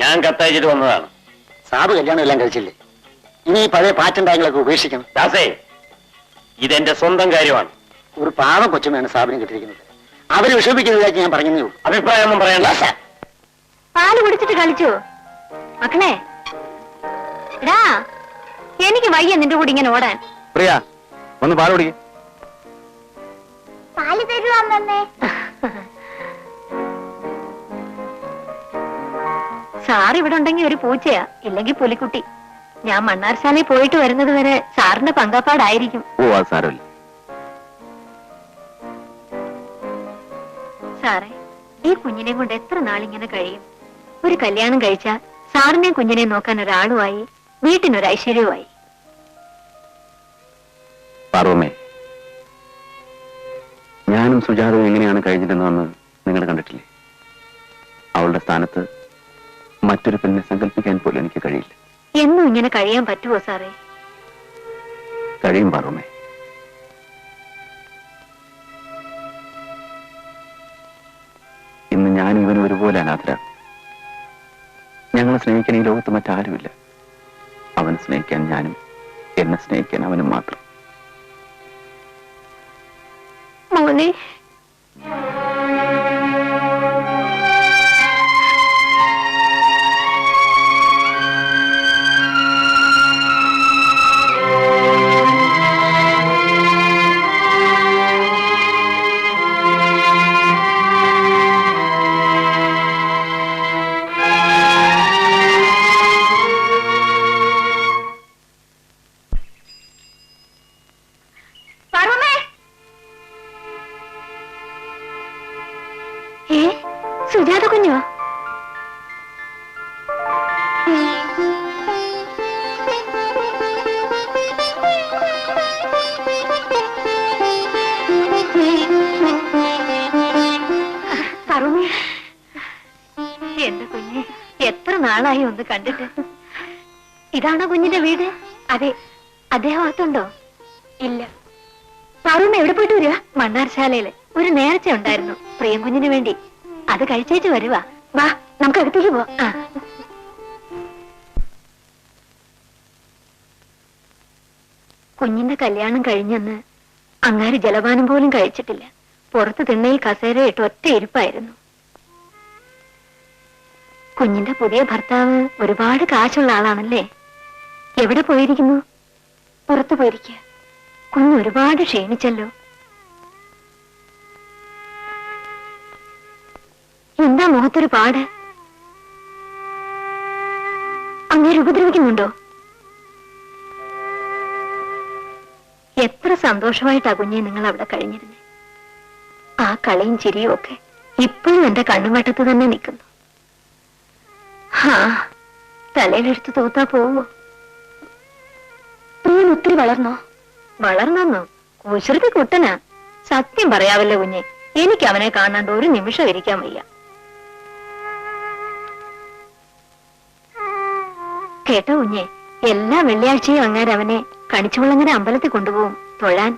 ഞാൻ കത്തയച്ചിട്ട് വന്നതാണ്. സാബ് കല്യാണം എല്ലാം കഴിച്ചില്ലേ? ഇനി പഴയ പാറ്റുണ്ടായങ്ങളൊക്കെ ഉപേക്ഷിക്കണം. ദാസേ, ഇതെന്റെ സ്വന്തം കാര്യമാണ്. ഒരു പാവ കൊച്ചുമയാണ് സാബിനെ കിട്ടിയിരിക്കുന്നത്. അവര് വിഷമിക്കുന്നതായിട്ട് ഞാൻ പറഞ്ഞതേ ഉള്ളൂ. അഭിപ്രായമൊന്നും പറയണ്ട. പാല് കുടിച്ചിട്ട് കളിച്ചോ മക്കളെ? എടാ, എനിക്ക് വയ്യ നിന്റെ കൂടെ ഇങ്ങനെ ഓടാൻ. പ്രിയ, ഒന്ന് പാല് കുടിക്ക്. പാല് തരുവാന്നേ. സാർ ഇവിടെ ഉണ്ടെങ്കിൽ ഒരു പൂച്ചയാ, ഇല്ലെങ്കിൽ പുലിക്കുട്ടി. ഞാൻ മണ്ണാർശാലയിൽ പോയിട്ട് വരുന്നത് വരെ സാറിന്റെ പങ്കപ്പാടായിരിക്കും. ഓ, അത് സാരമില്ല. സാറേ, ഈ കുഞ്ഞിനെ കൊണ്ട് എത്ര നാളിങ്ങനെ കഴിയും? ഒരു കല്യാണം കഴിച്ചാൽ സാറിനെ കുഞ്ഞിനെ നോക്കാൻ ഒരാളുമായി, വീട്ടിനൊരു ഐശ്വര്യവുമായി. പാർവമേ, ഞാനും സുജാതവും എങ്ങനെയാണ് കഴിഞ്ഞിരുന്നതെന്ന് നിങ്ങൾ കണ്ടിട്ടില്ലേ? അവളുടെ സ്ഥാനത്ത് മറ്റൊരു പെണ്ണിനെ സങ്കല്പിക്കാൻ പോലും എനിക്ക് കഴിയില്ല. എന്നും ഇങ്ങനെ കഴിയാൻ പറ്റുമോ സാറേ? കഴിയും പാർവമേ. ഇന്ന് ഞാനും ഇവനും ഒരുപോലെ അനാഥരാണ്. ഞങ്ങളെ സ്നേഹിക്കാൻ ഈ ലോകത്ത് മറ്റാരുമില്ല. അവനെ സ്നേഹിക്കാൻ ഞാനും, എന്നെ സ്നേഹിക്കാൻ അവനും മാത്രം. മോനെ, സുജാത കുഞ്ഞോ? പറൂമേ, എന്റെ കുഞ്ഞ്, എത്ര നാളായി ഒന്ന് കണ്ടിട്ട്. ഇതാണോ കുഞ്ഞിന്റെ വീട്? അതെ. അദ്ദേഹം അകത്തുണ്ടോ? ഇല്ല. പറൂമ എവിടെ പോയിട്ട് വരിക? മണ്ണാർശാലയില് ഒരു നേർച്ച ഉണ്ടായിരുന്നു പ്രിയം കുഞ്ഞിന് വേണ്ടി. അത് കഴിച്ചേച്ച് വരുവാ. വാ, നമുക്ക് അകത്തേക്ക് പോവാം. കുഞ്ഞിന്റെ കല്യാണം കഴിഞ്ഞെന്ന് അങ്ങാര് ജലപാനം പോലും കഴിച്ചിട്ടില്ല. പുറത്ത് തിണ്ണയിൽ കസേരയിട്ട് ഒറ്റ ഇരിപ്പായിരുന്നു. കുഞ്ഞിന്റെ പുതിയ ഭർത്താവ് ഒരുപാട് കാശുള്ള ആളാണല്ലേ? എവിടെ പോയിരിക്കുന്നു? പുറത്തു പോയിരിക്കുക. കുഞ്ഞ് ഒരുപാട് ക്ഷീണിച്ചല്ലോ. എന്താ മുഖത്തൊരു പാട്? അങ്ങേര് ഉപദ്രവിക്കുന്നുണ്ടോ? എത്ര സന്തോഷമായിട്ടാ കുഞ്ഞെ നിങ്ങൾ അവിടെ കഴിഞ്ഞിരുന്നേ. ആ കളിയും ചിരിയും ഒക്കെ ഇപ്പോഴും എന്റെ കണ്ണുവട്ടത്ത് തന്നെ നിൽക്കുന്നു. തലയിലെടുത്ത് തൂത്താ പോവോ? പ്രിയൻ ഒത്തിരി വളർന്നോ? വളർന്നോ? കുസൃതി കുട്ടനാ. സത്യം പറയാവല്ലോ കുഞ്ഞെ, എനിക്ക് അവനെ കാണാണ്ട് ഒരു നിമിഷം ഇരിക്കാൻ വയ്യ. കേട്ടോ കുഞ്ഞെ, എല്ലാ വെള്ളിയാഴ്ചയും അങ്ങാര് അവനെ കണിച്ചുകുളങ്ങര അമ്പലത്തിൽ കൊണ്ടുപോകും തൊഴാൻ.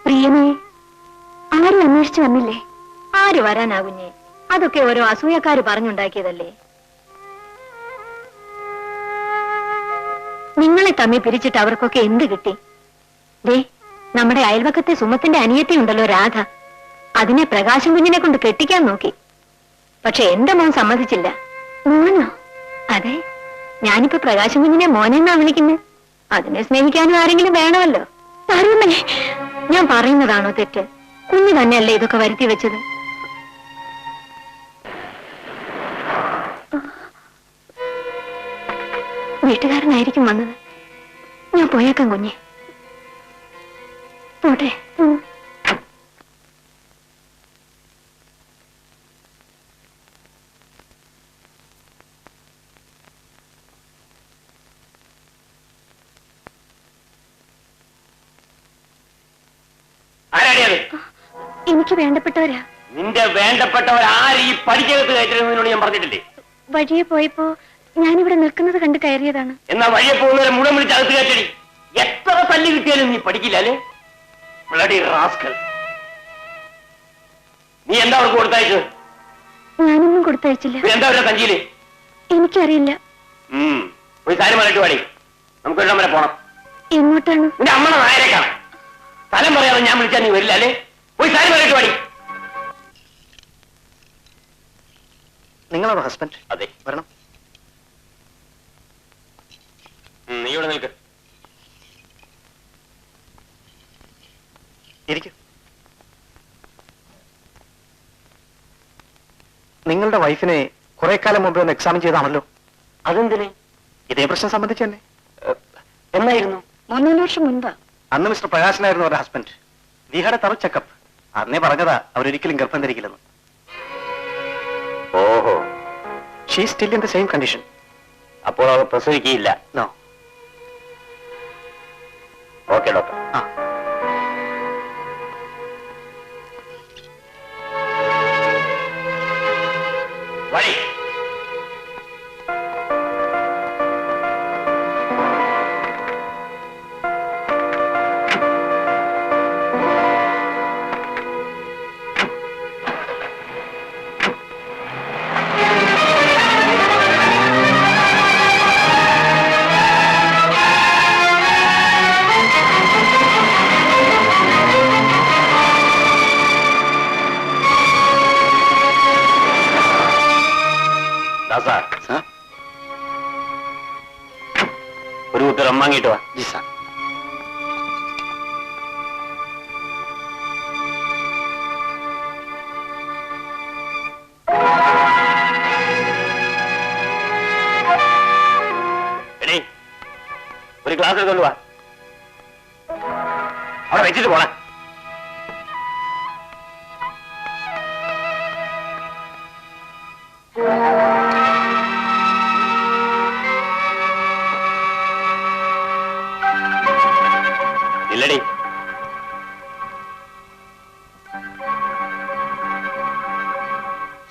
പ്രിയനെ ആരും അന്വേഷിച്ചു വന്നില്ലേ? ആര് വരാനാ കുഞ്ഞെ? അതൊക്കെ ഓരോ അസൂയക്കാര് പറഞ്ഞുണ്ടാക്കിയതല്ലേ. നിങ്ങളെ തമ്മിൽ പിരിച്ചിട്ട് അവർക്കൊക്കെ എന്ത് കിട്ടി? ദേ, നമ്മുടെ അയൽവക്കത്തെ സുമത്തിന്റെ അനിയത്തി ഉണ്ടല്ലോ രാധ, അതിനെ പ്രകാശം കുഞ്ഞിനെ കൊണ്ട് കെട്ടിക്കാൻ നോക്കി. പക്ഷെ എന്റെ മോൻ സമ്മതിച്ചില്ല. മോനോ? അതെ, ഞാനിപ്പോ പ്രകാശം കുഞ്ഞിനെ മോനെന്നാ വിളിക്കുന്നത്. അതിനെ സ്നേഹിക്കാനും ആരെങ്കിലും വേണമല്ലോ. പറയണേ, ഞാൻ പറയുന്നതാണോ തെറ്റ്? കുഞ്ഞു തന്നെയല്ലേ ഇതൊക്കെ വരുത്തി വെച്ചത്? വീട്ടുകാരനായിരിക്കും വന്നത്. ഞാൻ പോയേക്കാം കുഞ്ഞെ. പോട്ടെ. എനിക്ക് വേണ്ടപ്പെട്ടവരാ. നിന്റെ വേണ്ടപ്പെട്ടവരാര് ഈ പഠിക്കകത്ത് കയറ്റിരുന്നതിനോട് ഞാൻ പറഞ്ഞിട്ടില്ലേ? വഴിയെ പോയപ്പോ ഞാനിവിടെ നിൽക്കുന്നത് കണ്ട് കയറിയതാണ്. എന്നാ വഴിയെ പോകുന്നവരെ മുഴുവൻ വിളിച്ച് അകത്ത് കയറ്റടി. എത്ര തല്ലി കിട്ടിയാലും നീ പഠിക്കില്ല അല്ലേ? Bloody rascal. നീ എന്താ അവർക്ക് കൊടുത്തയച്ചത്? ഞാനൊന്നും കൊടുത്തയച്ചില്ല. എന്താ അവരുടെ സഞ്ചിയില്? എനിക്കറിയില്ല. ഒരു കാര്യം പറഞ്ഞിട്ട് പാടി, നമുക്ക് ഇടം വരെ പോണം. എങ്ങോട്ടാണ്? നിന്റെ അമ്മയുടെ നായരെ കാണാൻ. സ്ഥലം പറയാതെ ഞാൻ വിളിച്ചാൽ നീ വരില്ല അല്ലേ? ഒരു കാര്യം പറഞ്ഞിട്ട് പാടി. നിങ്ങളാണോ ഹസ്ബൻഡ്? അതെ. വരണം. നീ ഇവിടെ നിൽക്ക്. ഇരിക്കും. നിങ്ങളുടെ വൈഫിനെ കുറെ കാലം മുമ്പ് ഒന്ന് എക്സാമിൻ ചെയ്താണല്ലോ. അതെന്തിന്? ഇതേ പ്രശ്നം സംബന്ധിച്ച് തന്നെ. എന്നായിരുന്നു? 3 വർഷം മുൻപാ. അന്ന് മിസ്റ്റർ പ്രകാശനായിരുന്നു അവരുടെ husband. We had A thorough checkup. അന്നേ പറഞ്ഞതാ അവരൊരിക്കലും ഗർഭം ധരിക്കില്ലെന്ന്. ഓഹോ. She still in the same condition. അപ്പോൾ അവർ പ്രസവിക്കുകയില്ല? നോ. Okay doctor. ആ. വഴി. ഒരു ഉത്തരം വാങ്ങിയിട്ട് വാ. G sir. എടീ, ഒരു ഗ്ലാസ് എടുത്തോണ്ട് വാ. അവിടെ വെച്ചിട്ട് പോണേ. ഇല്ലടി.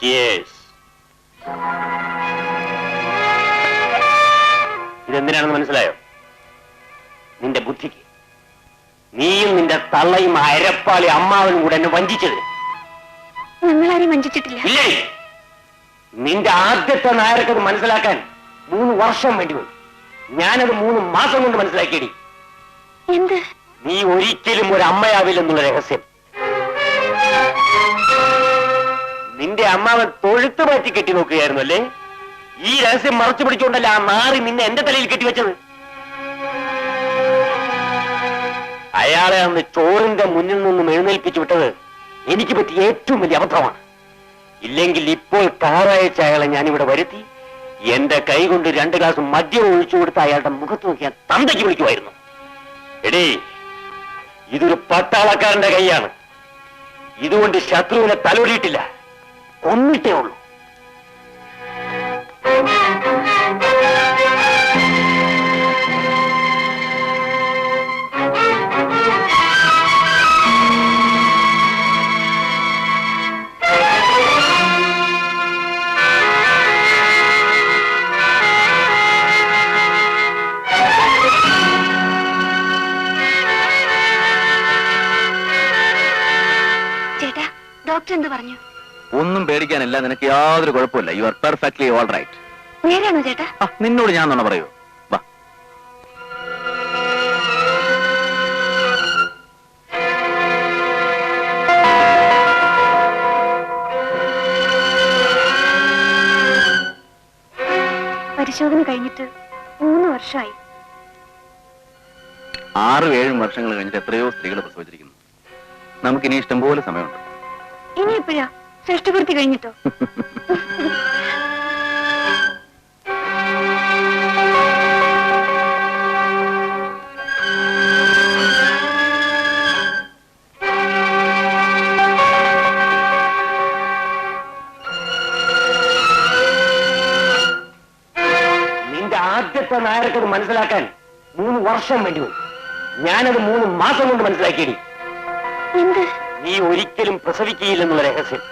Cheers. ഇതെന്തിനാണെന്ന് മനസ്സിലായോ? നിന്റെ ബുദ്ധിക്ക്. നീയും നിന്റെ തള്ളയും അരപ്പാളി അമ്മാവനും കൂടെ എന്നെ വഞ്ചിച്ചത്. ഞങ്ങളാരും വഞ്ചിച്ചിട്ടില്ല. ഇല്ലേ? നിന്റെ ആദ്യത്തെ നായർക്കത് മനസ്സിലാക്കാൻ 3 വർഷം വേണ്ടി വന്നു. ഞാനത് 3 മാസം കൊണ്ട് മനസ്സിലാക്കിയടി. എന്ത്? നീ ഒരിക്കലും ഒരു അമ്മയാവില്ലെന്നുള്ള രഹസ്യം. നിന്റെ അമ്മാവൻ തൊഴുത്ത് മാറ്റി കെട്ടി നോക്കുകയായിരുന്നു അല്ലേ? ഈ രഹസ്യം മറച്ചു പിടിച്ചുകൊണ്ടല്ല ആ നാറി നിന്നെ എന്റെ തലയിൽ കെട്ടിവെച്ചത്. അയാളെ അന്ന് ചോറിന്റെ മുന്നിൽ നിന്നും എഴുന്നേൽപ്പിച്ചു വിട്ടത് എനിക്ക് പറ്റിയ ഏറ്റവും വലിയ അബദ്ധമാണ്. ഇല്ലെങ്കിൽ ഇപ്പോൾ കാറായച്ച അയാളെ ഞാനിവിടെ വരുത്തി എന്റെ കൈ കൊണ്ട് 2 ഗ്ലാസ് മദ്യം ഒഴിച്ചു കൊടുത്ത് അയാളുടെ മുഖത്ത് നോക്കിയാൽ തന്തയ്ക്ക് വിളിക്കുമായിരുന്നു. എടീ, ഇതൊരു പട്ടാളക്കാരന്റെ കൈയാണ്. ഇതുകൊണ്ട് ശത്രുവിനെ തലോടിയിട്ടില്ല, കൊന്നിട്ടേ ഉള്ളൂ. ഡോക്ടർ എന്ത് പറഞ്ഞു? ഒന്നും പേടിക്കാനില്ല, നിനക്ക് യാതൊരു കുഴപ്പമില്ല. You are perfectly all right. നേരാണോ ചേട്ടാ? നിന്നോട് ഞാൻ തന്നെ പറയൂ. വാ. പരിശോധന കഴിഞ്ഞിട്ട് 3 വർഷമായി. 6-7 വർഷങ്ങൾ കഴിഞ്ഞിട്ട് എത്രയോ സ്ത്രീകൾ പ്രസവിച്ചിരിക്കുന്നു. നമുക്കിനി ഇഷ്ടംപോലെ സമയമുണ്ട്. ഇനി എപ്പോഴാ? ശ്രേഷ്ഠപൂർത്തി കഴിഞ്ഞിട്ടോ? നിന്റെ ആദ്യത്തെ നായർക്കത് മനസ്സിലാക്കാൻ 3 വർഷം വേണ്ടി വന്നു. ഞാനത് 3 മാസം കൊണ്ട് മനസ്സിലാക്കിയടി. എന്ത്? നീ ഒരിക്കലും പ്രസവിക്കുകയില്ലെന്നുള്ള രഹസ്യം.